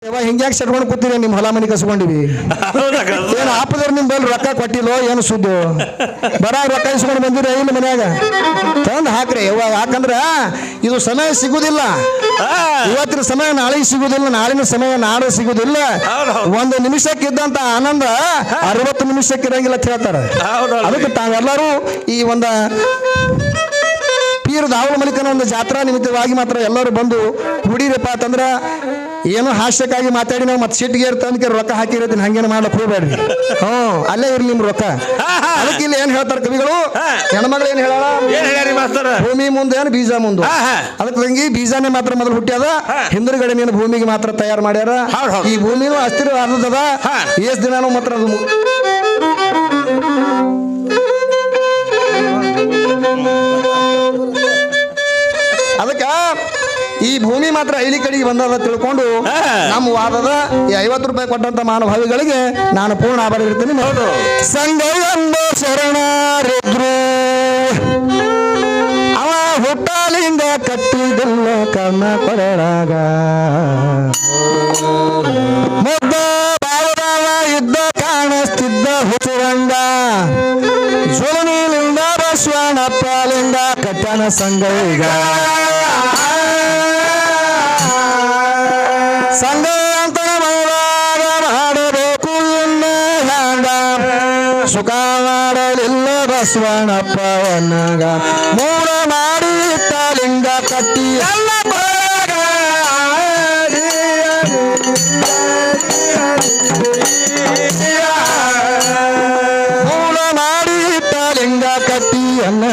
ಹಿಂಗ್ಯಾಕೆ ಸಟ್ಕೊಂಡು ಕೂತೀರಿ ನಿಮ್ಮ ಹೊಲ ಮನೆ ಕಸ್ಕೊಂಡಿವಿ ಏನು ಆಪದರ್ ನಿಮ್ ಬಲ್ಲಿ ರೊಕ್ಕ ಕೊಟ್ಟಿಲ್ಲೋ ಏನು ಸುದ್ದು ಬರಾಗ ರೊಕ್ಕ ಇಸ್ಕೊಂಡು ಬಂದಿರಿ ಇಲ್ಲ ಮನ್ಯಾಗ ತಂದು ಹಾಕ್ರಿ ಯಾಕಂದ್ರ ಇದು ಸಮಯ ಸಿಗುದಿಲ್ಲ ಇವತ್ತಿನ ಸಮಯ ನಾಳೆಗೆ ಸಿಗುದಿಲ್ಲ ನಾಳಿನ ಸಮಯ ನಾಳೆ ಸಿಗುದಿಲ್ಲ ಒಂದು ನಿಮಿಷಕ್ಕಿದ್ದಂತ ಆನಂದ 60 ನಿಮಿಷಕ್ಕೆ ಇರಂಗಿಲ್ಲ ಅಂತ ಹೇಳ್ತಾರೆ ಅದಕ್ಕೆ ತಾವೆಲ್ಲರೂ ಈ ಒಂದು ಪೀರ್ ದಾವಳ ಮಲಿಕನ ಒಂದು ಜಾತ್ರಾ ನಿಮಿತ್ತವಾಗಿ ಮಾತ್ರ ಎಲ್ಲರೂ ಬಂದು ಕುಡೀರಪ್ಪ ಅಂತಂದ್ರ ಏನೋ ಹಾಸ್ಯಕ್ಕಾಗಿ ಮಾತಾಡಿ ನಾವು ಮತ್ತೆ ಸಿಟ್ಟಿಗೆ ಇರ್ತಂದಕ್ಕೆ ರೊಕ್ಕ ಹಾಕಿರತ್ತೀನಿ ಹಂಗೇನು ಮಾಡ್ಲಕ್ ಹೋಗ್ಬೇಡ್ರಿ ಅಲ್ಲೇ ಇರ್ಲಿ ನಿಮ್ ರೊಕ್ಕ ಅದಕ್ಕೆ ಇಲ್ಲಿ ಏನ್ ಹೇಳ್ತಾರ ಕವಿಗಳು ಹೆಣ್ಮಗಳು ಏನ್ ಹೇಳ ಭೂಮಿ ಮುಂದೆ ಏನು ಬೀಜ ಮುಂದೆ ಅದಕ್ಕೆ ಹಂಗಿ ಬೀಜಾನೇ ಮಾತ್ರ ಮೊದಲು ಹುಟ್ಟ್ಯಾದ ಹಿಂದಿರುಗಡೆ ನೀನು ಭೂಮಿಗೆ ಮಾತ್ರ ತಯಾರು ಮಾಡ್ಯಾರ ಈ ಭೂಮಿನೂ ಅಸ್ಥಿರ ಅರ್ಧದ ಎಷ್ಟ್ ದಿನಾನು ಮಾತ್ರ ಅದು ಅದಕ್ಕ ಈ ಭೂಮಿ ಮಾತ್ರ ಐಲಿ ಕಡೆಗೆ ಬಂದದ ತಿಳ್ಕೊಂಡು ನಮ್ಮ ವಾದದ ಈ 50 ರೂಪಾಯಿ ಕೊಟ್ಟಂತ ಮಾನಭಾವಿಗಳಿಗೆ ನಾನು ಪೂರ್ಣ ಆಭಾರ ಇರ್ತೀನಿ. ಸಂಘ ಎಂಬ ಶರಣರಿದ್ರು ಅವ ಹುಟ್ಟಾಲಿಂಗ ಕಟ್ಟಿದಿಲ್ಲ ಕರ್ಣ ಕೊರಳಾಗ ಮುದ್ದ ಬಾಳದಾವ ಇದ್ದ ಕಾಣಿಸ್ತಿದ್ದ ಹುಚ್ಚುರಂಗ ಜೋಲನಿಲಿಂದ ಬಸವಣ್ಣಪ್ಪ ಲಿಂಗ ಕಟ್ಟನ ಸಂಘ ಈಗ ಸಂಘ ಅಂತ ಮಾಡಬೇಕು ಇನ್ನು ಹ್ಯಾಂಗ ಸುಖ ಮಾಡಲಿಲ್ಲ ಬಸವಣ್ಣಪ್ಪವನ್ನಾಗ ಮೂಡ ಮಾಡಿ ಇಟ್ಟ ಲಿಂಗ ಕಟ್ಟಿ ಎಲ್ಲ ಮೂಡ ಮಾಡಿ ಇಟ್ಟ ಲಿಂಗ ಕಟ್ಟಿ ಅನ್ನ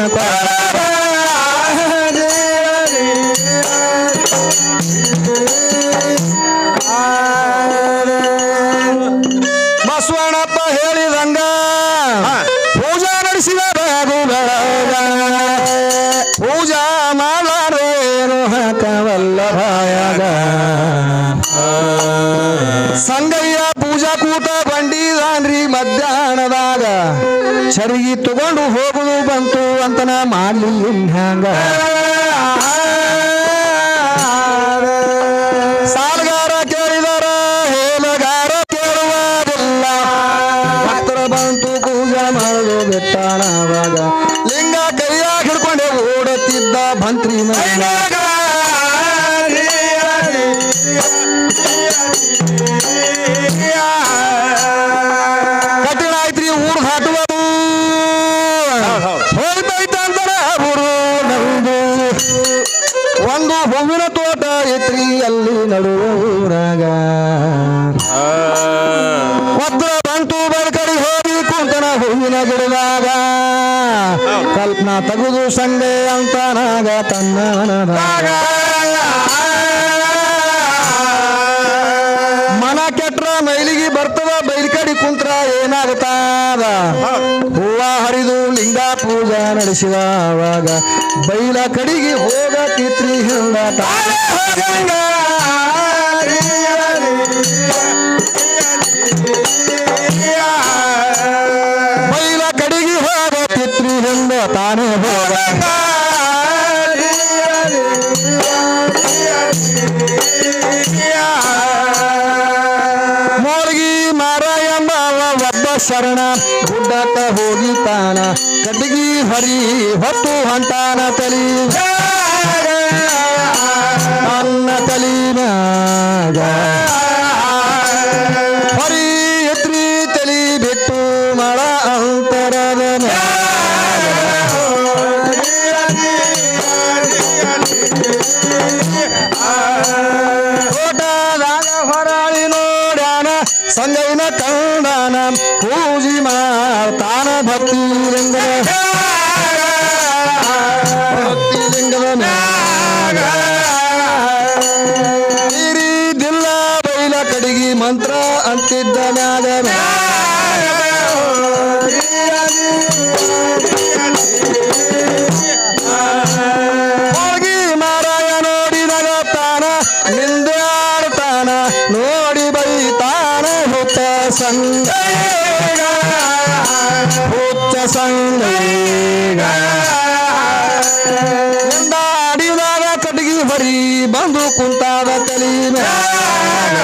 ಬಸವಣ್ಣಪ್ಪ ಹೇಳಿದಂಗ ಪೂಜಾ ನಡೆಸಿದ ಬಾಗು ಬೆಳಗ ಪೂಜಾ ಮಾಡಾರೇನು ಹಾಕವಲ್ಲ ಬಾಯಾಗ ಸಂಗಯ್ಯ ಪೂಜಾ ಕೂಟ ಬಂಡಿದಾನ್ರಿ ಮಧ್ಯಾಹ್ನದಾಗ ಚರಿಗಿ ತಗೊಂಡು ಹೋಗುದು ಬಂತು ಅಂತನ ಮಾಡ್ಲಿ ಹ್ಯಾಂಗ ಸಾಲಗಾರ ಕೇಳಿದರ ಹೇಲಗಾರ ಕೇಳುವುದಿಲ್ಲ ಭಕ್ತರ ಬಂತು ಪೂಜಾ ಮಾಡಲು ಬಿಟ್ಟಾಣವಾಗ ಲಿಂಗ ಕೈಯಾಗ ಹಿಡ್ಕೊಂಡೆ ಓಡುತ್ತಿದ್ದ ಭಂತ್ರಿ ಕಠಿಣ ಆಯ್ತ್ರಿ ಊರ್ ಹಾಟುವುದು ಹೋಗ್ತೈತಂತರ ಊರು ನಂದು ಒಂದು ಹೂವಿನ ತೋಟ ಐತ್ರಿ ಅಲ್ಲಿ ನಡುವೂರಾಗ ಒಬ್ಬರ ಬಂತು ಬಳ್ಕಡಿ ಹೋಗಿ ಕುಂತನ ಹೂವಿನ ಗಿಡದಾಗ ಕಲ್ಪನಾ ತಗುದು ಸಂಡೆ ಅಂತನಾಗ ತನ್ನ ಮನ ಕೆಟ್ರ ಮೈಲಿಗೆ ಬರ್ತದ ಬೈಲ್ ಕಡಿ ಕುಂತ್ರ ಏನಾಗುತ್ತಾದ ಹೂವ ಹರಿದು ಲಿಂಗ ಪೂಜಾ ನಡೆಸಿದ ಅವಾಗ ಬೈಲ ಕಡಿಗೆ ಹೋಗತಿತ್ರಿ ಹಿಂದ ಬೈಲ ಕಡಿಗೆ ಹೋಗತಿತ್ರಿ ಹಿಂದ ತಾನೇ ಹೋಗ ಮೋಳಗಿ ಮಾರ ಎಂಬ ಒಬ್ಬ ಶರಣ ಗುಡ್ಡಕ್ಕ ಹೋಗಿತಾನ ಕಟ್ಟಿಗಿ ಹರಿ ಹೊತ್ತು ಹೊಂಟಾನ ತಲಿ ಅನ್ನ ತಲಿನಾಗ ಹರಿ ಎತ್ರಿ ತಲಿ ಬಿಟ್ಟು ಮಳ ಅಂತರದ ತೋಟದಾಗ ಹೊರಾಳಿ ನೋಡ್ಯಾನ ಸಂಗೈನ ಕಂಡಾನ ಪೂಜಿ ಮಾಡ್ತಾನ ಭಕ್ತಿ ಲಿಂಗದ ಮ್ಯಾಗ ಹಿರಿದಿಲ್ಲ ಬೈಲ ಕಡಿಗಿ ಮಂತ್ರ ಅಂತಿದ್ದ ಮ್ಯಾಗ ಹೋಗಿ ಮಾರಾಯ ನೋಡಿ ನಗತಾನ ನಿಂದೆ ಆಡ್ತಾನ ನೋಡಿ ಬೈತಾನ ಹುತ್ತ ಸಂಗ ಹುಚ್ಚ ಸಂಗ ಆಡಿದಾಗ ಕಟ್ಟಿಗೆ ಬರೀ ಬಂದು ಕುಂತಾದ ತಲಿ ಮ್ಯಾಗ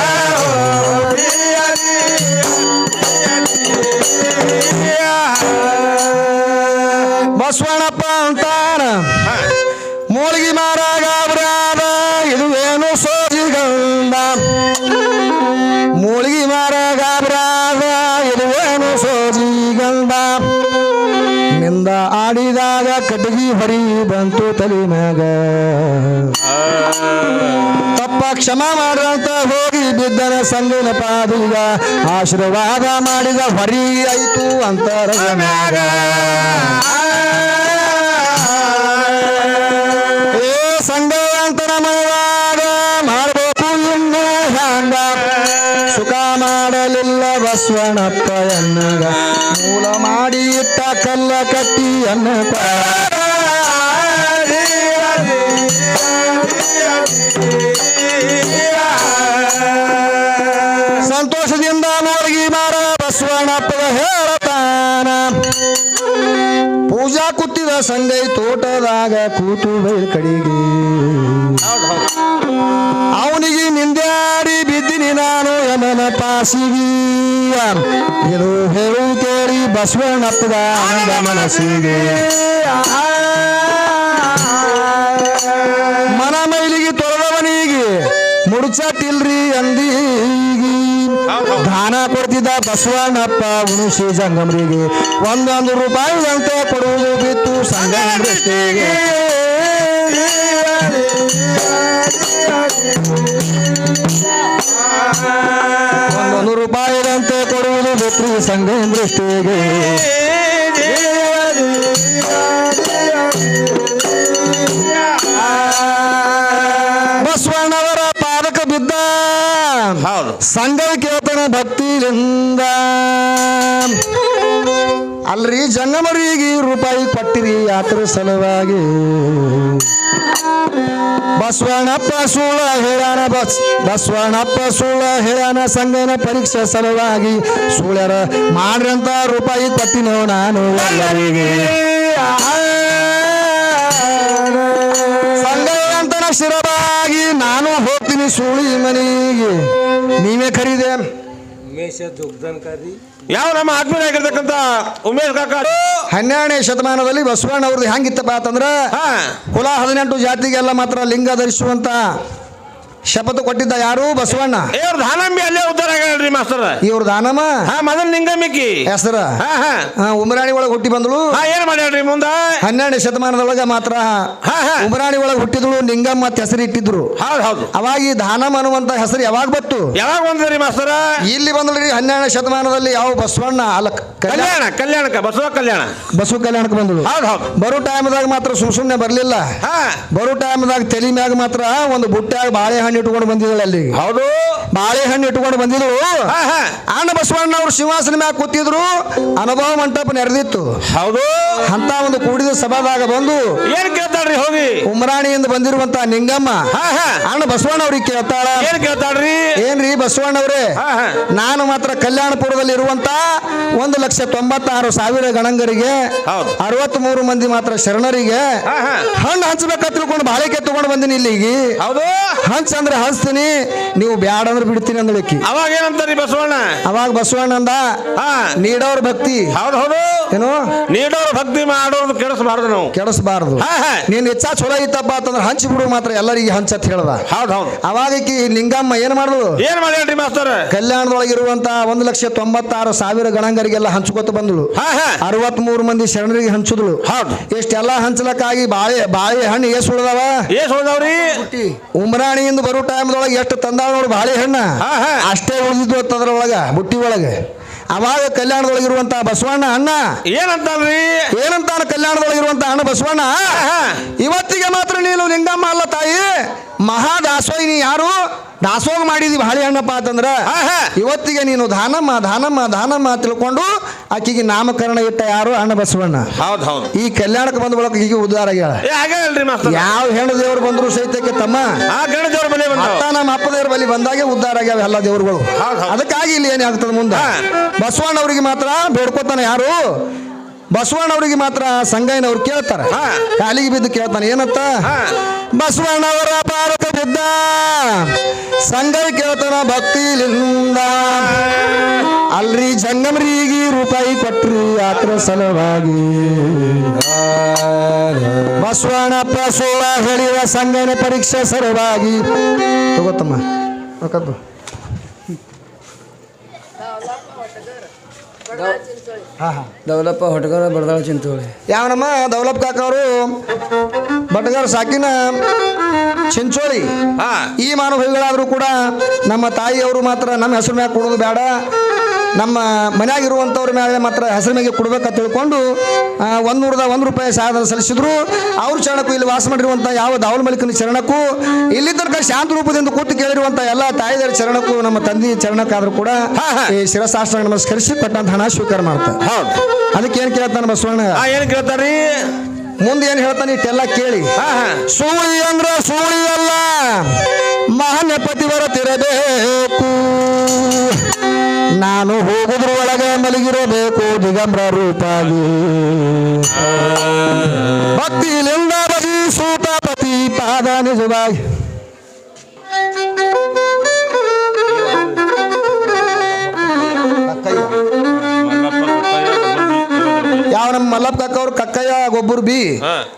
ತೊಳೆದಾಗ ಕಟಗಿ ಹೊರಿ ಬಂತು ತಲೆ ಮ್ಯಾಗ ತಪ್ಪ ಕ್ಷಮ ಮಾಡ್ರಂತ ಹೋಗಿ ಬಿದ್ದನ ಸಂಗನ ಪಾದಿಗ ಆಶೀರ್ವಾದ ಮಾಡಿದ ಹೊರಿ ಆಯ್ತು ಅಂತರದ ಮ್ಯಾಗ ಏ ಸಂಘ ಅಂತನ ಮನದಾಗ ಮಾಡ್ಬೇಕು ಇನ್ನು ಹ್ಯಾಂಗ ಸುಖ ಮಾಡಲಿಲ್ಲ ಬಸವಣ್ಣಪ್ಪ ಎನ್ನಗ ಮೂಲ ಮಾಡಿ ಇಟ್ಟ ಕಲ್ಲ ಕಟ್ಟಿ ಅನ್ನ ಸಂತೋಷದಿಂದ ನೋಡ್ಗಿ ಮಾರ ಬಸವಣ್ಣಪ್ಪ ಹೇಳತಾನ ಪೂಜಾ ಕೂತಿದ ಸಂಗೈ ತೋಟದಾಗ ಕೂತು ಬೈಲ್ ಕಡೆಗೆ ಅವನಿಗೆ ನಿಂದ್ಯಾಡಿ ಬಿದ್ದಿನಿ ನಾನು ಯಮನ ಪಾಸಿಗಿ ಇದು ಹೇಳು ಕೇಳಿ ಬಸವಣ್ಣಪ್ಪದ ಆನಂದ ಮನಸ್ಸಿಗೆ ಮನ ಮೈಲಿಗೆ ತೊಳೆದವನಿಗೆ ಮುಡ್ಚಟ್ಟಿಲ್ರಿ ಅಂದೀಗಿ ದಾನ ಕೊಡ್ತಿದ್ದ ಬಸವಣ್ಣಪ್ಪ ಉಣುಸಿ ಜಂಗಮರಿಗೆ ಒಂದೊಂದು ರೂಪಾಯಿದಂತೆ ಕೊಡುವುದು ಬಿತ್ತು ಸಂಗಮರಿಗೆ ಒಂದೊಂದು ರೂಪಾಯಿದಂತೆ ಕೊಡುವುದು ಬಿತ್ತು ಸಂಗಮರಿಗೆ ಬಸವಣ್ಣವರ ಪಾದಕ ಬಿದ್ದ ಸಂಘ ಕೇತನ ಭಕ್ತಿಯಿಂದ ಅಲ್ರಿ ಜಂಗಮರಿಗೆ ರೂಪಾಯಿ ಕೊಟ್ಟಿರಿ ಯಾತ್ರ ಸಲುವಾಗಿ ಬಸವಣ್ಣಪ್ಪ ಸುಳ್ಳ ಹೇಳಾನ ಬಸವಣ್ಣಪ್ಪ ಸುಳ್ಳ ಹೇಳಾನ ಸಂಗನ ಪರೀಕ್ಷೆ ಸಲುವಾಗಿ ಸುಳ್ಯರ ಮಾಡ್ರಂತ ರೂಪಾಯಿ ಕೊಟ್ಟಿನೋ ನಾನು ಎಲ್ಲರಿಗೆ ಸಂಘ ಅಂತನ ಶಿರವಾಗಿ ನಾನು ಹೋಗ್ತೀನಿ ಸುಳಿ ಮನೆಗೆ ನೀವೇ ಖರೀದೆ ಯಾವ ನಮ್ಮ ಆತ್ಮೀಯರಾಗಿರ್ತಕ್ಕಂಥ ಉಮೇಶ್ ಕಾಕ 12ನೇ ಶತಮಾನದಲ್ಲಿ ಬಸವಣ್ಣ ಅವ್ರದ್ದು ಹೆಂಗಿತ್ತಪ್ಪ ಅಂತಂದ್ರ ಕುಲ 18 ಜಾತಿಗೆಲ್ಲ ಮಾತ್ರ ಲಿಂಗ ಧರಿಸುವಂತ ಶಪಥ ಕೊಟ್ಟಿದ್ದ ಯಾರು ಬಸವಣ್ಣ ಇವ್ರ ದಾನಂಬಿ ಅಲ್ಲೇ ಉದ್ದಾರ ಆಗ್ಯಾಳ್ರಿ ಮಾಸ್ತರ್ ಇವ್ರ ದಾನಮ್ಮ ಮೊದಲ ಲಿಂಗಮಿಕ್ಕಿ ಹೆಸರ ಉಮರಾಣಿ ಒಳಗೆ ಹುಟ್ಟಿ ಬಂದಳು ಏನ್ ಮಾಡ್ಯಾಳ್ರಿ ಮುಂದ 12ನೇ ಶತಮಾನದೊಳಗ ಮಾತ್ರ ಉಮರಾಣಿ ಒಳಗೆ ಹುಟ್ಟಿದಳು ಲಿಂಗಮ್ಮ ಅಂತ ಹೆಸರು ಇಟ್ಟಿದ್ರು ಹೌದು ಅವಾಗ ಈ ದಾನಮ್ಮ ಅನ್ನುವಂತ ಹೆಸರು ಯಾವಾಗ ಬತ್ತು ಯಾವಾಗ ಬಂದ್ರಿ ಮಾಸ್ತರ ಇಲ್ಲಿ ಬಂದಳ್ರಿ 12ನೇ ಶತಮಾನದಲ್ಲಿ ಯಾವ ಬಸವಣ್ಣ ಅಲ್ಲ ಕಲ್ಯಾಣಕ್ಕೆ ಬಸವ ಕಲ್ಯಾಣಕ್ಕೆ ಬಂದಳು ಬರೋ ಟೈಮ್ದಾಗ ಮಾತ್ರ ಸುಮ್ನೆ ಬರ್ಲಿಲ್ಲ ಬರೋ ಟೈಮ್ದಾಗ ತಲೆ ಮ್ಯಾಗ ಮಾತ್ರ ಒಂದು ಬುಟ್ಟ್ಯಾಗ ಬಾಳೆಹಣ್ಣು ಇಟ್ಕೊಂಡು ಬಂದಿದ್ದಳು ಅಲ್ಲಿ ಹೌದು ಬಾಳೆಹಣ್ಣು ಇಟ್ಕೊಂಡು ಬಂದಿದ್ರು ಅಣ್ಣ ಬಸವಣ್ಣ ಅವ್ರು ಸಿಂಹಾಸನ ಮ್ಯಾಗ ಕೂತಿದ್ರು ಅನುಭವ ಮಂಟಪ ನೆರೆದಿತ್ತು ಹೌದು ಅಂತ ಒಂದು ಕೂಡಿದ ಸಭಾದಾಗ ಬಂದು ಏನ್ ಕೇಳ್ತಾಳ್ರಿ ಹೋಗಿ ಉಮರಾಣಿಯಿಂದ ಬಂದಿರುವಂತ ನಿಂಗಮ್ಮ ಅಣ್ಣ ಬಸವಣ್ಣ ಅವ್ರಿಗೆ ಕೇಳ್ತಾಳ ಏನ್ ಕೇಳ್ತಾಳ್ರಿ ಏನ್ರಿ ಬಸವಣ್ಣವ್ರೆ ನಾನು ಮಾತ್ರ ಕಲ್ಯಾಣಪುರದಲ್ಲಿ ಇರುವಂತ 1,96,000 ಗಣಂಗರಿಗೆ 63 ಮಂದಿ ಮಾತ್ರ ಶರಣರಿಗೆ ಹಣ್ಣು ಹಂಚ್ಬೇಕ ತಿಳ್ಕೊಂಡು ಬಾಳಿಕೆ ತಗೊಂಡು ಬಂದಿನಿ ಇಲ್ಲಿಗೆ ಹೌದು ಹಂಚ ಅಂದ್ರೆ ಹಂಚ್ತೀನಿ ನೀವು ಬ್ಯಾಡ ಅಂದ್ರೆ ಬಿಡ್ತೀನಿ ಅಂದಳಿಕ್ಕಿ ಅವಾಗ ಏನಂತಾರಿ ಬಸವಣ್ಣ ಅವಾಗ ಬಸವಣ್ಣ ಅಂದ ನೀಡೋರ್ ಭಕ್ತಿ ಹೌದು ಏನು ನೀಡೋರ್ ಭಕ್ತಿ ಮಾಡೋದು ಕೆಡಿಸಬಾರ್ದು ನಾವು ಕೆಡಿಸಬಾರ್ದು ನೀನ್ ಹೆಚ್ಚ ಚಲೋ ಐತಪ್ಪ ಅಂತಂದ್ರೆ ಹಂಚಿ ಬಿಡು ಮಾತ್ರ ಎಲ್ಲರಿಗೆ ಹಂಚತ್ ಹೇಳ್ದ ಹೌದು ಅವಾಗ ಲಿಂಗಮ್ಮ ಏನ್ ಮಾಡುದು ಏನ್ ಮಾಡ್ಯಾಳ್ರಿ ಮಾಸ್ತರ್ ಕಲ್ಯಾಣದೊಳಗಿರುವಂತ 1,96,000 ಗಣಂಗರಿಗೆಲ್ಲ ಹಂಚ್ಕೊತ ಬಂದಳು 63 ಮಂದಿ ಶರಣರಿಗೆ ಹಂಚಿದ್ಳು ಎಷ್ಟೆಲ್ಲ ಹಂಚಲಕ್ಕಾಗಿ ಬಾಳೆ ಹಣ್ಣು ಉಳ್ದವ್ರಿ ಉಮರಾಣಿಯಿಂದ ಬರೋ ಟೈಮ್ದೊಳಗೆ ಎಷ್ಟು ತಂದಾಳ ನೋಡಿ ಬಾಳೆಹಣ್ಣ ಅಷ್ಟೇ ಉಳಿದಿದ್ವು ಅದ್ರೊಳಗ ಬುಟ್ಟಿ ಒಳಗೆ ಅವಾಗ ಕಲ್ಯಾಣದೊಳಗಿರುವಂತ ಬಸವಣ್ಣ ಅಣ್ಣ ಏನಂತಾನ ಕಲ್ಯಾಣದೊಳಗಿರುವಂತ ಅಣ್ಣ ಬಸವಣ್ಣ ಇವತ್ತಿಗೆ ಮಾತ್ರ ನೀನು ಲಿಂಗಮ್ಮ ಅಲ್ಲ ತಾಯಿ ಮಹಾದಾಸೋಹಿನಿ ಯಾರು ದಾಸೋಹ ಮಾಡಿದಿ ಬಾಳೆಹಣ್ಣಪ್ಪ ಅಂತಂದ್ರ ಇವತ್ತಿಗೆ ನೀನು ದಾನಮ್ಮ ತಿಳ್ಕೊಂಡು ಆಕಿಗೆ ನಾಮಕರಣ ಇಟ್ಟ ಯಾರು ಅಣ್ಣ ಬಸವಣ್ಣ ಈ ಕಲ್ಯಾಣಕ್ಕೆ ಬಂದ ಬಳಕ ಈಗ ಉದ್ಧಾರ ಯಾವ ಹೆಣ್ಣು ದೇವರು ಬಂದ್ರು ಸಹಿತಕ್ಕೆ ತಮ್ಮ ನಮ್ಮ ಅಪ್ಪ ದೇವ್ರ ಬಳಿ ಬಂದಾಗೆ ಉದ್ಧಾರ ಆಗ್ಯಾವ ಎಲ್ಲ ದೇವರುಗಳು ಅದಕ್ಕಾಗಿ ಇಲ್ಲಿ ಏನಾಗ್ತದೆ ಮುಂದೆ ಬಸವಣ್ಣವ್ರಿಗೆ ಮಾತ್ರ ಬೇಡ್ಕೋತಾನೆ ಯಾರು ಬಸವಣ್ಣವ್ರಿಗೆ ಮಾತ್ರ ಸಂಗಯ್ಯನವ್ರು ಕೇಳ್ತಾರ ಕಾಲಿಗೆ ಬಿದ್ದು ಕೇಳ್ತಾನೆ ಏನಂತ ಬಸವಣ್ಣವರ ಪಾದಕ ಬಿದ್ದ ಸಂಗಯ್ಯ ಕೇಳ್ತಾನ ಭಕ್ತಿಲಿಂದ ಅಲ್ರಿ ಜಂಗಮರಿಗೆ ರೂಪಾಯಿ ಕೊಟ್ರಿ ಯಾತ್ರ ಸಲುವಾಗಿ ಬಸವಣ್ಣಪ್ಪ ಸೋಳ ಹೇಳಿದ ಸಂಗಯ್ಯನ ಪರೀಕ್ಷೆ ಸಲುವಾಗಿ ತಗೋತಮ್ಮ ದೌಲಪ್ಪ ಹೊಟಗಾರ ಬಡದಾಳ ಚಿಂತೋಳಿ ಯಾವ ನಮ್ಮ ದೌಲಪ್ ಕಾಕ ಅವರು ಬಟಗಾರ ಸಾಕಿನ ಚಿಂಚೋಳಿ ಹಾ ಈ ಮಾನವಗಳಾದರೂ ಕೂಡ ನಮ್ಮ ತಾಯಿಯವರು ಮಾತ್ರ ನಮ್ಮ ಹೆಸರು ಮ್ಯಾಗ ಕೊಡೋದು ಬೇಡ, ನಮ್ಮ ಮನ್ಯಾಗಿರುವಂಥವ್ರ ಮೇಲೆ ಮಾತ್ರ ಹೆಸರು ಮ್ಯಾಗೆ ಕೊಡ್ಬೇಕಂತ ತಿಳ್ಕೊಂಡು 101 ರೂಪಾಯಿ ಸಾಧನ ಸಲ್ಲಿಸಿದ್ರು. ಅವ್ರ ಚರಣಕ್ಕೂ ಇಲ್ಲಿ ವಾಸ ಮಾಡಿರುವಂಥ ಯಾವ ದಾವಲ ಮಲಿಕನ ಚರಣಕ್ಕೂ ಇಲ್ಲಿ ತನಕ ಶಾಂತ ರೂಪದಿಂದ ಕೂತು ಕೇಳಿರುವಂಥ ಎಲ್ಲ ತಾಯಿದರ ಚರಣಕ್ಕೂ ನಮ್ಮ ತಂದೆ ಚರಣಕ್ಕಾದ್ರೂ ಕೂಡ ಈ ಶಿರಸಾಷ್ಟಾಂಗ ನಮಸ್ಕರಿಸಿ ಕೊಟ್ಟಂತ ಹಣ ಸ್ವೀಕಾರ ಮಾಡ್ತಾರೆ. ಹೌದು. ಅದಕ್ಕೆ ಏನು ಕೇಳ್ತಾನೆ ಬಸವಣ್ಣ, ಏನ್ ಕೇಳ್ತಾರ್ರಿ? ಮುಂದೆ ಏನು ಹೇಳ್ತಾನೆ ಇಟ್ಟೆಲ್ಲ ಕೇಳಿ. ಸೂಳಿ ಅಂದ್ರ ಸೂಳಿ ಅಲ್ಲ, ಮಾನ್ಯ ಪತಿವರತಿರಬೇಕು, ನಾನು ಹೋಗುದ್ರ ಒಳಗೆ ಮಲಗಿರಬೇಕು ದಿಗಂಬರ ರೂಪಾಗಿ, ಭಕ್ತಿಲಿಂದ ಬದಿ ಸೂತ ಪತಿ ಪಾದ ನಿಜವಾಗಿ. ಯಾವ ನಮ್ಮ ಮಲ್ಲಪ್ಪ ಕಾಕ ಅವ್ರು ಕಕ್ಕಯ್ಯ ಗೊಬ್ಬರು ಬಿ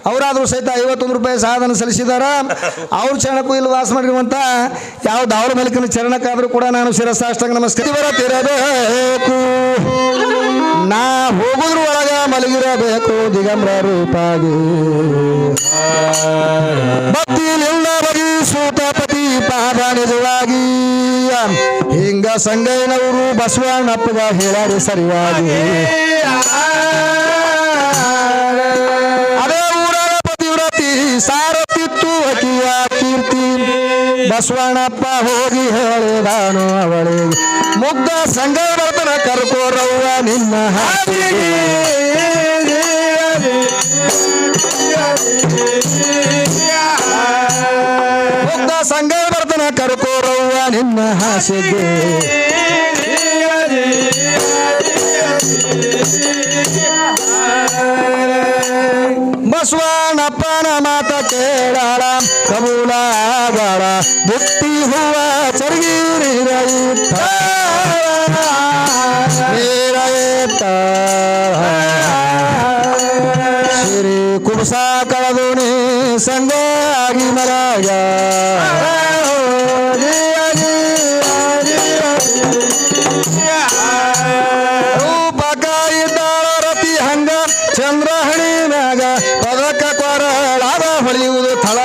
ಅವರಾದ್ರೂ ಸಹಿತ 51 ರೂಪಾಯಿ ಸಾಧನ ಸಲ್ಲಿಸಿದಾರ. ಅವ್ರ ಚರಣಕ್ಕೂ ಇಲ್ಲಿ ವಾಸ ಮಾಡಿರುವಂತ ಯಾವ ದಾವರ ಮಲಿಕನ ಚರಣಕ್ಕಾದ್ರೂ ಕೂಡ ನಾನು ಶಿರಸಾಷ್ಟಾಂಗ ನಮಸ್ಕಾರ ಬರತಿರಬೇಕು, ನಾ ಹೋಗುದ್ರ ಒಳಗ ಮಲಗಿರಬೇಕು ದಿಗಂಬರ ರೂಪಾಗಿ, ಭಕ್ತಿಲಿಂದ ಬಗಿ ಸೂತ ಪತಿ ಪಾದ ನಿಜವಾಗಿ. ಹಿಂಗ ಸಂಗಯ್ಯನವರು ಬಸವಣ್ಣಪ್ಪಗ ಹೇಳಾರಿ ಸರಿಯಾಗಿ. ಅದೇ ಊರಾಗ ಪತಿವ್ರತಿ ಸಾರತಿತ್ತು ಅಕಿಯ ಕೀರ್ತಿ, ಬಸವಣ್ಣಪ್ಪ ಹೋಗಿ ಹೇಳಿದಾನು ಅವಳಿಗೆ, ಮುಗ್ಧ ಸಂಘ ಬರ್ತನ ಕರ್ಕೋರವ್ವ ನಿನ್ನ ಹಾಸಿಗೆ. ಮುಗ್ಧ ಸಂಘ ಬರ್ತನ ಕರ್ಕೋರವ್ವ ನಿನ್ನ ಹಾಸಿಗೆ. ಬಸವಣ್ಣಪ್ಪನ ಮಾತ ಕೇಳಾಳ ಕಬೂಲಾಗಾಳ, ಬುಟ್ಟಿ ಹೂವ ಚರ್ಗೀರ ಸಿರಿ ಕುಬಸ ಕಳದುಣಿ ಸಂಗಾಗಿ ಮರಾಗ, ರೂಪಕ ಇದ್ದಾಳ ರತಿ ಹಂಗ ಚಂದ್ರಹಣಿ ಮ್ಯಾಗ, ಪದಕ ಕೊರಳಾದ ಹೊಳೆಯುವುದು ಥಳ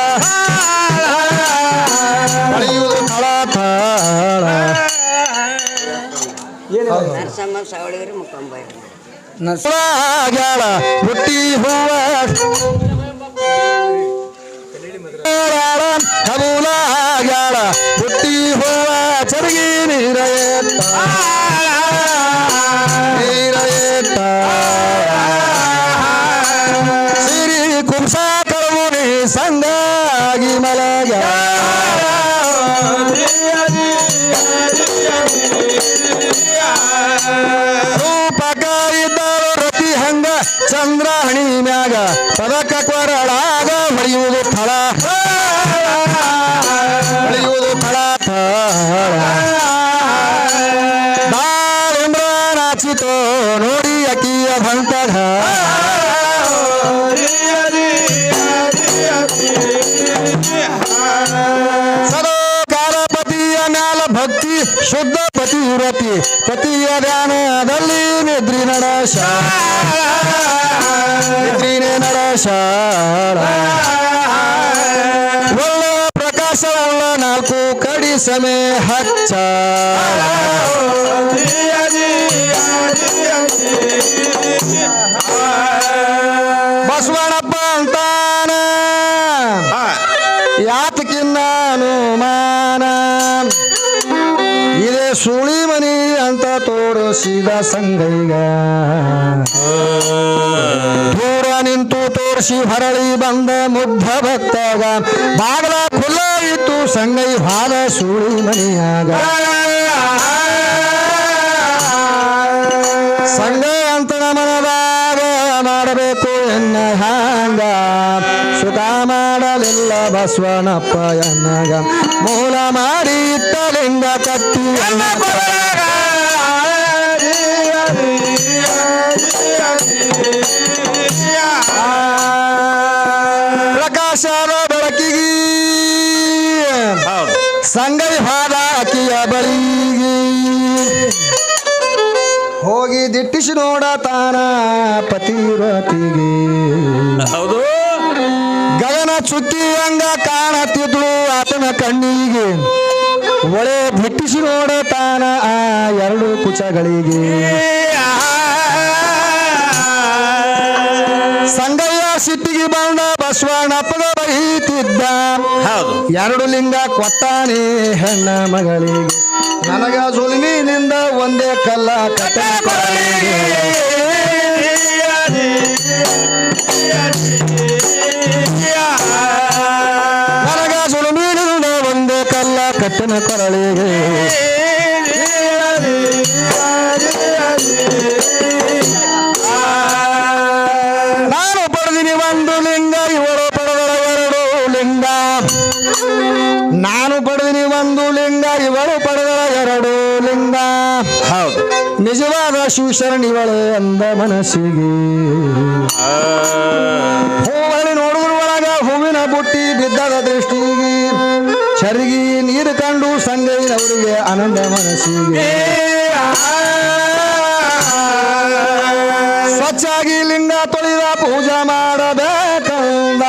ಹೊಳೆಯುವುದು ಥಳ ಥಳ. ನರಸಮ್ಮ ಸಾವಳಿಗರಿ ಮುಖಂಬಾಯಿ ನರ್ಸಗಳ ಹುಟ್ಟಿ ಹೂವ ಕಬೂಲಾಗಳ ಹುಟ್ಟಿ ಹೂವ ಚರಗಿ ನೀರ ಸಿರಿ ಕುಂಸ ಕಳವುನಿ ಸಂಗಾಗಿ ಮಲಗ, ರೂಪಕ ಇದ್ದಳು ರತಿ ಹಂಗ ಚಂದ್ರಹಣಿ ಮ್ಯಾಗ, ಪದಕ ಕೊರಳಾಗ ಹೊಳೆಯುವುದು ಥಳ ಹೊಳೆಯುವುದು ಥಳ ಥಳ. ಬಾಳೆಂಬ್ರ ನಾಚಿತೋ ನೋಡಿ ಅಕಿಯ ಭಂತಢ, ಸದೋಕಾರ ಪತಿಯ ಮ್ಯಾಲ ಭಕ್ತಿ ಶುದ್ಧ ಪತಿವ್ರತಿ, ಪತಿಯ ಧ್ಯಾನದಲ್ಲಿ ನಿದ್ರಿ ನಡಶಾಳ ನಿದ್ರಿನೇ ನಡಶಾಳ. ಒಳ್ಳೆಯ ಪ್ರಕಾಶವಲ್ಲ ನಾಲ್ಕು ಕಡಿ ಸಮೆ ಹಚ್ಚ, ಬಸವಣ್ಣಪ್ಪ ಅಂತಾನ ಯಾತಕಿನ್ನ ಅನುಮಾನ, ಇದೇ ಸುಳಿ ಮನಿ ಅಂತ ತೋರಿಸಿದ ಸಂಗೈಗ, ದೂರ ನಿಂತು ತೋರಿಸಿ ಹೊರಳಿ ಬಂದ ಮುಗ್ಧ ಭಕ್ತಗ, ಬಾಗಲ ಖುಲ್ಲ ಇತ್ತು ಸಂಗೈ ಹಾದ ಸುಳಿ ಮನಿಯಾಗ. ಸಂಗೈ ಅಂತ ಮನದಾಗ ಮಾಡಬೇಕು ಎನ್ನ ಹ್ಯಾಂಗ, ಸುಖ ಮಾಡಲಿಲ್ಲ ಬಸವಣ್ಣಪ್ಪ ಎನ್ನಗ, ಮೂಲ ಮಾಡಿ ಇಟ್ಟ ಲಿಂಗ ಕಟ್ಟಿ ಪ್ರಕಾಶದ ಬೆಳಕಿಗೆ ಸಂಗೈ ಹಾದ ಅಕಿಯ ಬಳಿಗೆ, ಹೋಗಿ ದಿಟ್ಟಿಸಿ ನೋಡತಾನ ಪತಿರತಿಗೆ ಹೌದು ಗಗನ ಚುಕ್ಕಿ ಹಂಗ ಕಾಣತಿದ್ಳು ಆತನ ಕಣ್ಣಿಗೆ ಒಳೆ ದಿಟ್ಟಿಸಿ ನೋಡತಾನ ಆ ಎರಡು ಕುಚಗಳಿಗೆ ಸಂಗಯ್ಯ ಸಿಟ್ಟಿಗೆ ಬಂದ ಬಸವಣ್ಣಪ್ಪಗ ಬೈತಿದ್ದ ಹೌದು ಎರಡು ಲಿಂಗ ಕೊಟ್ಟಾನೆ ಹೆಣ್ಣ ಮಗಳಿಗೆ ನನಗ ಸುಲಿಮಿನಿಂದ ಒಂದೇ ಕಲ್ಲ ಕಟ್ಟನ ಕೊರಳಿಗೆ ನನಗ ಸುಲಿಮಿನಿಂದ ಒಂದೇ ಕಲ್ಲ ಕಟ್ಟನ ಕೊರಳಿಗೆ ನಾನು ಪಡೆದಿನಿ ಒಂದು ಲಿಂಗ ಇವಳು ಪಡೆದಳ ಎರಡು ಲಿಂಗ ನಾನು ಪಡೆದಿನಿ ಒಂದು ಲಿಂಗ ಇವಳು ಪಡೆದಳ ಎರಡು ಲಿಂಗ ಹೌದು ನಿಜವಾದ ಶಿವಶರಣ ಇವಳು ಅಂದ ಮನಸ್ಸಿಗೆ ಹೂವಳಿ ನೋಡುವ ಒಳಗ ಹೂವಿನ ಬುಟ್ಟಿ ಬಿದ್ದದ ದೃಷ್ಟಿಗೆ ಚರಿಗಿ ನೀರು ಕಂಡು ಸಂಗೈನವರಿಗೆ ಆನಂದ ಮನಸ್ಸಿಗೆ ಸ್ವಚ್ಛಾಗಿ ಲಿಂಗ ತೊಳೆದ ಪೂಜಾ ಮಾಡಬೇಕಂದ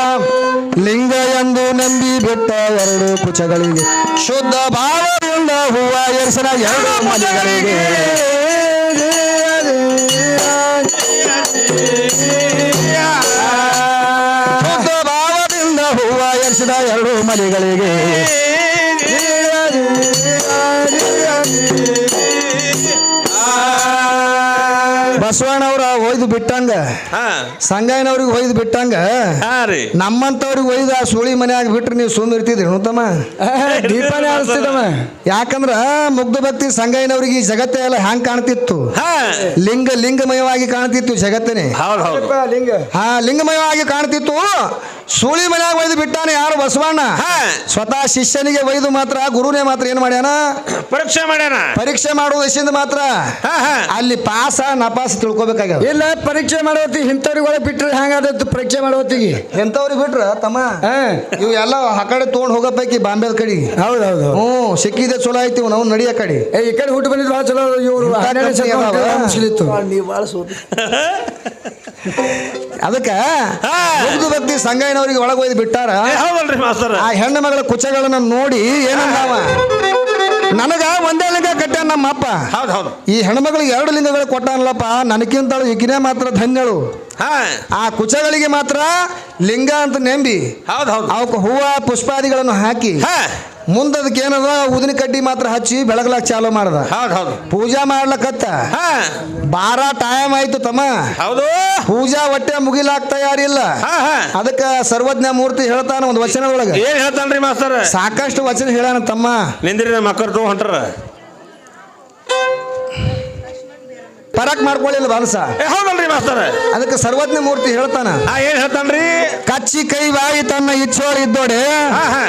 ಲಿಂಗ ಎಂದು ನಂಬಿ ಬಿಟ್ಟ ಎರಡು ಕುಚಗಳಿಗೆ ಶುದ್ಧ ಭಾವದಿಂದ ಹೂವ ಎರ್ಸನ ಎರಡು ಮನೆಗಳಿಗೆ ಶುದ್ಧ ಭಾವದಿಂದ ಹೂವ ಎರ್ಸಿದ ಎರಡು ಮನೆಗಳಿಗೆ ಬಸವಣ್ಣವ್ರ ಒಯ್ದು ಬಿಟ್ಟಂಗ ಹಾ ಸಂಗಯ್ಯನವ್ರಿಗೆ ಒಯ್ದು ಬಿಟ್ಟಂಗ ಹಾ ರೀ ನಮ್ಮಂತವ್ರಿಗೆ ಒಯ್ದು ಆ ಸುಳಿ ಮನ್ಯಾಗ ಬಿಟ್ರೆ ನೀವು ಸುಮ್ಮ ಇರ್ತಿದ್ರಿ ತಮ್ಮ ದೀಪನೇ ಆರಿಸ್ತಿದ್ದವ ಯಾಕಂದ್ರ ಮುಗ್ಧ ಭಕ್ತಿ ಸಂಗಯ್ಯನವ್ರಿಗೆ ಈ ಜಗತ್ತೇ ಎಲ್ಲ ಹ್ಯಾಂಗ್ ಕಾಣ್ತಿತ್ತು ಹಾ ಲಿಂಗಮಯವಾಗಿ ಕಾಣ್ತಿತ್ತು ಜಗತ್ತನೇ ಹೌದು ಹೌದು ಲಿಂಗ ಹಾ ಲಿಂಗಮಯವಾಗಿ ಕಾಣ್ತಿತ್ತು ಸುಳಿ ಮನ್ಯಾಗ ಒಯ್ದು ಬಿಟ್ಟಾನೆ ಯಾರು ಬಸವಣ್ಣ ಹಾ ಸ್ವತಃ ಶಿಷ್ಯನಿಗೆ ಒಯ್ದು ಮಾತ್ರ ಗುರುನೇ ಮಾತ್ರ ಏನ್ ಮಾಡ್ಯಾನ ಪರೀಕ್ಷೆ ಮಾಡ್ಯಾನ ಪರೀಕ್ಷೆ ಮಾಡುವ ದಶಿಂದ ಮಾತ್ರ ಹಾ ಹಾ ಅಲ್ಲಿ ಪಾಸ ನಪಾಸ ತಿಳ್ಕೊಬೇಕಾಗ್ಯಾವ ಇಲ್ಲ ಪರೀಕ್ಷೆ ಮಾಡೋತಿ ಇಂಥವ್ರಿಗೆ ಒಳಗೆ ಬಿಟ್ರೆ ಹ್ಯಾಂಗಾದತ್ತು ಪರೀಕ್ಷೆ ಮಾಡೋತಿಗೆ ಎಂತವ್ರಿಗೆ ಬಿಟ್ರ ತಮ್ಮ ಹಾ ಇವು ಎಲ್ಲ ಆ ಕಡೆ ತೊಗೊಂಡು ಹೋಗೋ ಪೈಕಿ ಬಾಂಬೆದ ಕಡೆ ಹೌದೌದು ಸಿಕ್ಕಿದೆ ಚಲೋ ಆಯ್ತು ನಾವು ನಡಿ ಆ ಕಡೆ ಈ ಕಡೆ ಹುಟ್ಟು ಬಂದಿದ್ದು ಭಾಳ ಚಲೋ ಇವರು ಮುಸ್ಲಿತ್ತು ನೀವು ಭಾಳ ಸೋತಿ ಅದಕ್ಕ ಹಾ. ಮುಗ್ಧ ಭಕ್ತಿ ಸಂಗಯ್ಯನವರಿಗೆ ಒಳಗೆ ಒಯ್ದು ಬಿಟ್ಟಾರ ಹೌದಲ್ರಿ ಮಾಸ್ತರ್ ಆ ಹೆಣ್ಣು ಮಗಳ ಕುಚಗಳನ್ನ ನೋಡಿ ಏನಂದಾವ ನನಗ ಒಂದೇ ಲಿಂಗ ಕಟ್ಟ್ಯಾನ ನಮ್ಮಪ್ಪ ಹೌದು ಹೌದು ಈ ಹೆಣ್ಮಗಳಿಗೆ ಎರಡು ಲಿಂಗಗಳು ಕೊಟ್ಟಾನಲ್ಲಪ್ಪ ನನಗಿಂತಳು ಈಗಿನೇ ಮಾತ್ರ ಧನ್ಯಳು ಹಾ ಆ ಕುಚಗಳಿಗೆ ಮಾತ್ರ ಲಿಂಗ ಅಂತ ನೆಂಬಿ ಹೌದು ಹೌದು ಅವಕ್ಕೆ ಹೂವ ಪುಷ್ಪಾದಿಗಳನ್ನು ಹಾಕಿ ಹಾ ಮುಂದದಕ್ಕೆ ಏನದ ಉದಿನ ಕಡ್ಡಿ ಮಾತ್ರ ಹಚ್ಚಿ ಬೆಳಗ್ಲಾಕ್ ಚಾಲು ಮಾಡ್ದ ಹೌದು ಹೌದು ಪೂಜಾ ಮಾಡ್ಲಕತ್ತ ಹಾ ಬಾರ ಟೈಮ್ ಆಯ್ತು ತಮ್ಮ ಹೌದು ಪೂಜಾ ಹೊಟ್ಟೆ ಮುಗಿಲಾಕ್ ತಯಾರಿಲ್ಲ ಹಾ ಹಾ ಅದಕ್ಕ ಸರ್ವಜ್ಞ ಮೂರ್ತಿ ಹೇಳ್ತಾನ ಒಂದು ವಚನ ಒಳಗ ಏನ್ ಹೇಳ್ತಾನ್ರಿ ಮಾಸ್ತರ್ ಸಾಕಷ್ಟು ವಚನ ಹೇಳಾನ ತಮ್ಮ ನಿಂದ್ರಿ ನಮ್ಮ ಮಕ್ಕಳು ತಗೊಂಡ್ ಹೊಂಟ್ರ ಪರಕ್ ಮಾಡ್ಕೊಳ್ಳಿಲ್ಲ ಬಾಲಸ ಹೌದಲ್ರಿ ಮಾಸ್ತರ್ ಅದಕ್ಕೆ ಸರ್ವಜ್ಞ ಮೂರ್ತಿ ಹೇಳ್ತಾನ ಹಾ ಏನ್ ಹೇಳ್ತಾನ್ರಿ ಕಚ್ಚಿ ಕೈ ಬಾಯಿ ತನ್ನ ಇಚ್ಚೋರ್ ಇದ್ದೋಡೆ ಹಾ ಹಾ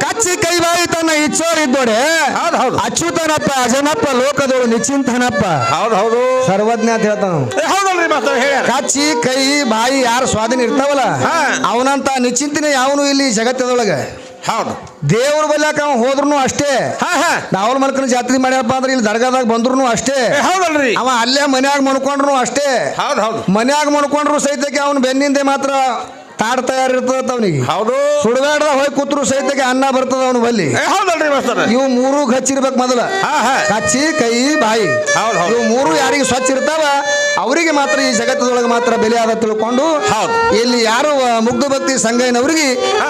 ಕಚ್ಚಿ ಕೈ ಬಾಯಿ ತನ್ನ ಇಚ್ಚೋರ್ ಇದ್ದೋಡೆ ಹೌದು ಹೌದು ಅಚ್ಯುತನಪ್ಪ ಅಜನಪ್ಪ ಲೋಕದೋಳು ನಿಶ್ಚಿಂತನಪ್ಪ ಹೌದು ಹೌದು ಸರ್ವಜ್ಞ ಅಂತ ಹೇಳ್ತಾನ ಹೌದಲ್ರಿ ಮಾಸ್ತರ್ ಹೇಳ್ಯಾರ ಕಚ್ಚಿ ಕೈ ಬಾಯಿ ಯಾರು ಸ್ವಾಧೀನ ಇರ್ತಾವಲ್ಲ ಹಾ. ಅವನಂತ ನಿಶ್ಚಿಂತನೆ ಯಾವನು ಇಲ್ಲಿ ಜಗತ್ತದೊಳಗೆ ಹೌದು ದೇವ್ರ ಬಲ್ಯಾಕ ಅವ ಹೋದ್ರು ಅಷ್ಟೇ ಹಾ ಹಾ ನಾವಲ್ ಮಲ್ಕನ ಜಾತ್ರೆ ಮಾಡ್ಯಪ್ಪ ಅಂದ್ರೆ ಇಲ್ಲಿ ದರ್ಗಾದಾಗ ಬಂದ್ರು ಅಷ್ಟೇ ಹೌದಲ್ರಿ ಅವ ಅಲ್ಲೇ ಮನ್ಯಾಗ ಮನ್ಕೊಂಡ್ರು ಅಷ್ಟೇ ಹೌದು ಹೌದು ಮನ್ಯಾಗ ಮನ್ಕೊಂಡ್ರು ಸಹಿತಕ್ಕೆ ಅವನು ಬೆನ್ನಿಂದೆ ಮಾತ್ರ ತಾಡ್ ತಯಾರಿರ್ತದ ಅವನಿಗೆ ಹೌದು ಸುಡಬೇಡ್ರ ಹೋಗಿ ಕೂತ್ರು ಸಹಿತಕ್ಕೆ ಅನ್ನ ಬರ್ತದ ಅವನು ಬಲ್ಲಿ ಹೌದಲ್ರಿ ಮಾಸ್ತರ್ ಇವು ಮೂರು ಹಚ್ಚಿರ್ಬೇಕು ಮೊದಲ ಹಾ ಹಾ ಕಚ್ಚಿ ಕೈ ಬಾಯಿ ಹೌದು ಹೌದು ಇವು ಮೂರು ಯಾರಿಗೆ ಸ್ವಚ್ಛ ಇರ್ತಾವ ಅವರಿಗೆ ಮಾತ್ರ ಈ ಜಗತ್ತದೊಳಗೆ ಮಾತ್ರ ಬೆಲೆ ಆದ ತಿಳ್ಕೊಂಡು ಹೌದು. ಇಲ್ಲಿ ಯಾರು ಮುಗ್ಧ ಭಕ್ತಿ ಸಂಗಯ್ಯನವ್ರಿಗೆ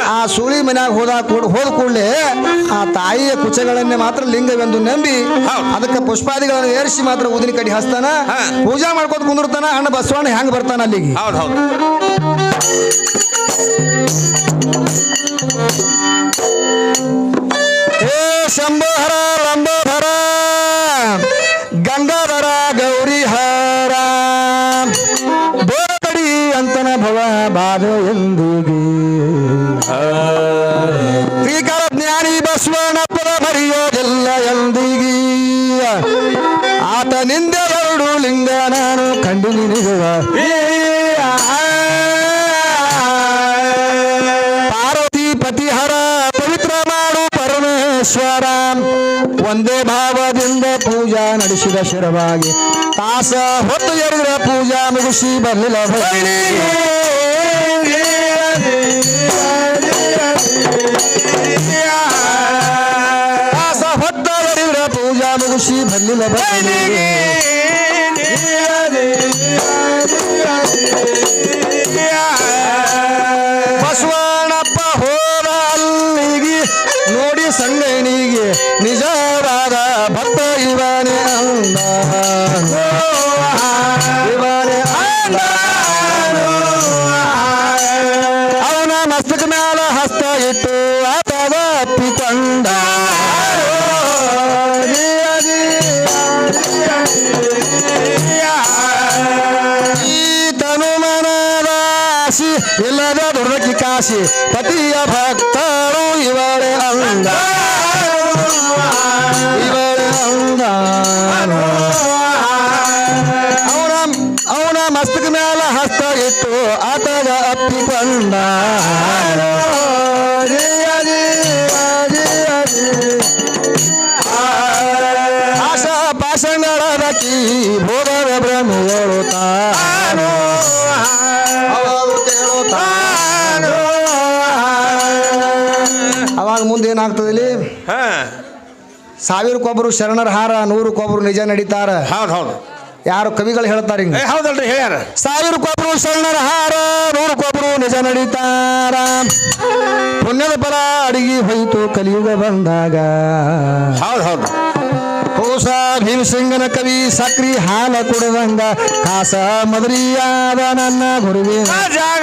ಆ ಸುಳಿ ಮನ್ಯಾಗ ಹೋದ ಕೂಡಲೇ ಆ ತಾಯಿಯ ಕುಚಗಳನ್ನೇ ಮಾತ್ರ ಲಿಂಗವೆಂದು ನಂಬಿ ಹೌದು. ಅದಕ್ಕೆ ಪುಷ್ಪಾದಿಗಳನ್ನು ಏರಿಸಿ ಮಾತ್ರ ಉದಿನ ಕಡಿ ಹಸ್ತಾನ ಹಾ. ಪೂಜಾ ಮಾಡ್ಕೊತ ಕುಂದಿರ್ತಾನ ಅಣ್ಣ ಬಸವಣ್ಣ ಹೆಂಗ್ ಬರ್ತಾನ ಅಲ್ಲಿಗೆ ಹೌದು ಹೌದು ಏ ಶಂಭೋಹರ ಲಂಬೋಧರ ಗಂಗಾಧರ ಗೌರಿಹರ ಬೋಕಡಿ ಅಂತನ ಭವ ಬಾಧ ಎಂದಿಗೆ ಶ್ರೀಕಾರ ಜ್ಞಾನಿ ಬಸವಣ್ಣಪ್ಪನ ಮರೆಯೋದಿಲ್ಲ ಎಂದಿಗೆ ಆತನಿಂದ ಎರಡು ಲಿಂಗ ನಾನು ಕಂಡು ನಿನಗುವ ಪಾರ್ವತಿ ಪತಿಹರ ಪವಿತ್ರ ಮಾಡು ಪರಮೇಶ್ವರ ಒಂದೇ ಭಾವದಿಂದ ಭಕ್ತಿಯಿಂದ ಪೂಜಾ ನಡೆಸಿದ ಶಿರವಾಗಿ ತಾಸ ಹೊತ್ತು ಎರಿದ್ರ ಪೂಜಾ ಮುಗಿಸಿ ಬರಲಿಲ್ಲ ತಾಸ ಹೊತ್ತ ಎರಿದ್ರ ಪೂಜಾ ಮುಗಿಸಿ ಬರಲಿಲ್ಲ ಬಸವಣ್ಣಪ್ಪ ಹೋದ ಅಲ್ಲಿಗೆ ನೋಡಿ ಸಂಗಣಿಗೆ ನಿಜವಾದ ಭಕ್ತ ಇವನೇ ಅಂದ ಇವನೇ ಅಂದ ಅವನ ಮಸ್ತಕ ಮ್ಯಾಲ ಹಸ್ತ ಇಟ್ಟು ಆತದ ಅಪ್ಪಿಕೊಂಡ ಈತನು ಮನದ ಆಸಿ ಇಲ್ಲದ ದುರ್ದಕ್ಕಿ ಕಾಶಿ ಪತಿಯ ಭಕ್ತರು ಇವರೇ ಅಂದ ಇವರೇ ಅಂದ ಅವನ ಮಸ್ತಕ ಮ್ಯಾಲ ಹಸ್ತ ಇಟ್ಟು ಆತದ ಅಪ್ಪಿಕೊಂಡ ಆಶಾ ಪಾಷಂಡರಕಿ ಭೋಗದ ಬ್ರಹ್ಮಗಳು ತಾನು ಅವಾಗ ಮುಂದೆ ಏನಾಗ್ತದೆ ಇಲ್ಲಿ ಹಾ 1000ಕ್ಕೊಬ್ಬರು ಶರಣರ ಹಾರ 100ಕ್ಕೊಬ್ಬರು ನಿಜ ನಡೀತಾರ ಹೌದು ಹೌದು ಯಾರು ಕವಿಗಳು ಹೇಳ್ತಾರೆ ಹಿಂಗ ಹೌದಲ್ರಿ ಹೇಳ್ಯಾರ 1000ಕ್ಕೊಬ್ಬರು ಶರಣರ ಹಾರ 100ಕ್ಕೊಬ್ಬರು ನಿಜ ನಡೀತಾರ ಪುಣ್ಯದ ಫಲ ಅಡಿಗೆ ಹೋಯಿತು ಕಲಿಯುಗ ಬಂದಾಗ ಹೌದು ಹೌದು ಕೋಸ ಭೀಮಸಿಂಗನ ಕವಿ ಸಕ್ರಿ ಹಾಲ ಕುಡದಂಗ ಕಾಸ ಮದರಿಯಾದ ನನ್ನ ಗುರುವಿನ ಜಾಗ